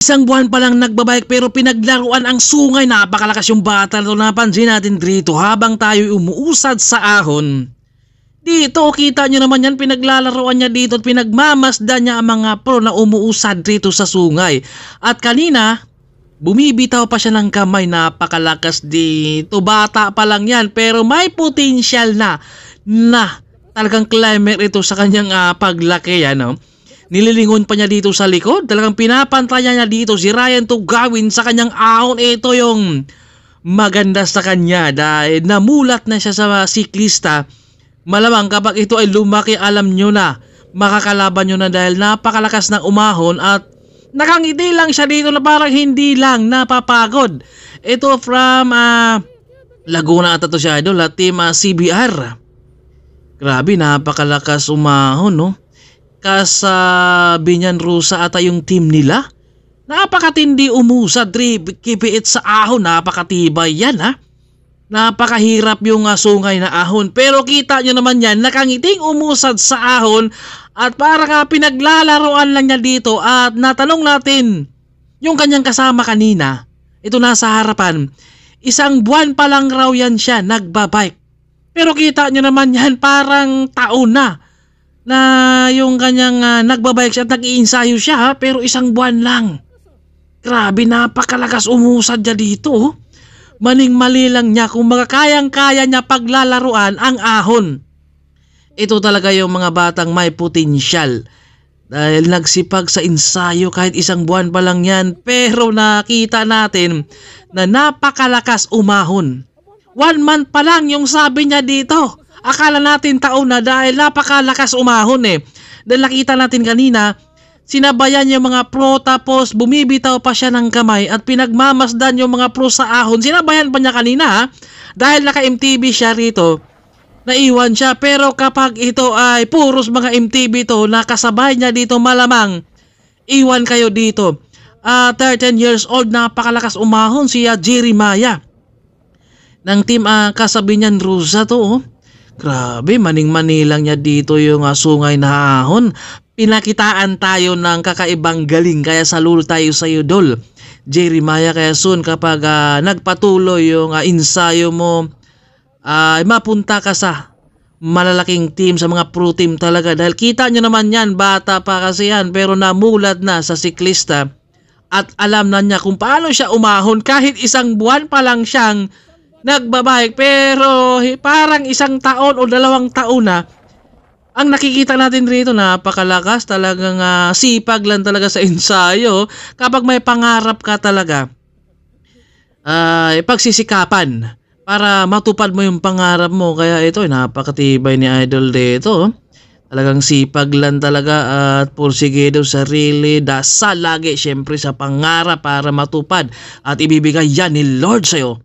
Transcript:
Isang buwan pa lang nagbabike pero pinaglaruan ang sungay. Napakalakas yung bata na ito. Napansin natin dito habang tayo umuusad sa ahon. Dito kita nyo naman yan, pinaglalaroan niya dito at pinagmamasdan niya ang mga pro na umuusad dito sa sungay. At kanina, bumibitaw pa siya ng kamay. Napakalakas dito. Bata pa lang yan pero may potential na talagang climber ito sa kanyang paglaki. Ano? Nililingon pa niya dito sa likod. Talagang pinapantayan niya dito si Ryan Tugawin sa kanyang ahon. Ito yung maganda sa kanya dahil namulat na siya sa siklista. Malamang kapag ito ay lumaki, alam nyo na, makakalaban nyo na dahil napakalakas ng umahon at nakangiti lang siya dito na parang hindi lang napapagod. Ito from Laguna ata to siya idol at team CBR. Grabe, napakalakas umahon, no? Kasabi niyan Rusa ata yung team nila. Napakatindi umusad, 3 kipiit sa ahon, napakatibay yan ha. Napakahirap yung sungay na ahon. Pero kita nyo naman yan, nakangiting umusad sa ahon at parang pinaglalaroan lang niya dito. At natanong natin yung kanyang kasama kanina, ito nasa harapan, 1 buwan pa lang raw yan siya nagbabike. Pero kita nyo naman yan, parang taon na yung kanyang nagbabike siya at nag-iinsayo siya ha, pero 1 buwan lang. Grabe, napakalakas umusad niya dito. Maning-mali lang niya kung makakayang-kaya niya paglalaruan ang ahon. Ito talaga yung mga batang may potensyal. Dahil nagsipag sa ensayo kahit 1 buwan pa lang yan. Pero nakita natin na napakalakas umahon. 1 month pa lang yung sabi niya dito. Akala natin taon na dahil napakalakas umahon eh. Dahil nakita natin kanina, sinabayan yung mga pro tapos bumibitaw pa siya ng kamay at pinagmamasdan yung mga pro sa ahon. Sinabayan pa niya kanina ha? Dahil naka-MTB siya rito. Naiwan siya pero kapag ito ay puros mga MTB to nakasabay niya dito, malamang iwan kayo dito. 13 years old, napakalakas umahon siya Jeremiah ng team kasabi niyan Rusa to oh. Grabe, maning-mani lang niya dito yung sungay na ahon. Pinakitaan tayo ng kakaibang galing kaya saludo tayo sa iyo Dol Jeremiah. Kaya soon kapag nagpatuloy yung ensayo mo, mapunta ka sa malalaking team, sa mga pro team talaga. Dahil kita nyo naman yan, bata pa kasi yan pero namulat na sa siklista at alam na niya kung paano siya umahon kahit 1 buwan pa lang siyang nagbabike. Pero parang 1 taon o 2 taon na ang nakikita natin rito. Napakalakas talagang sipag lang talaga sa ensayo. Kapag may pangarap ka talaga, pagsisikapan para matupad mo yung pangarap mo. Kaya ito napakatibay ni Idol dito. Talagang sipag lang talaga at porsigido sarili, dasal lagi syempre sa pangarap para matupad at ibibigay yan ni Lord sa'yo.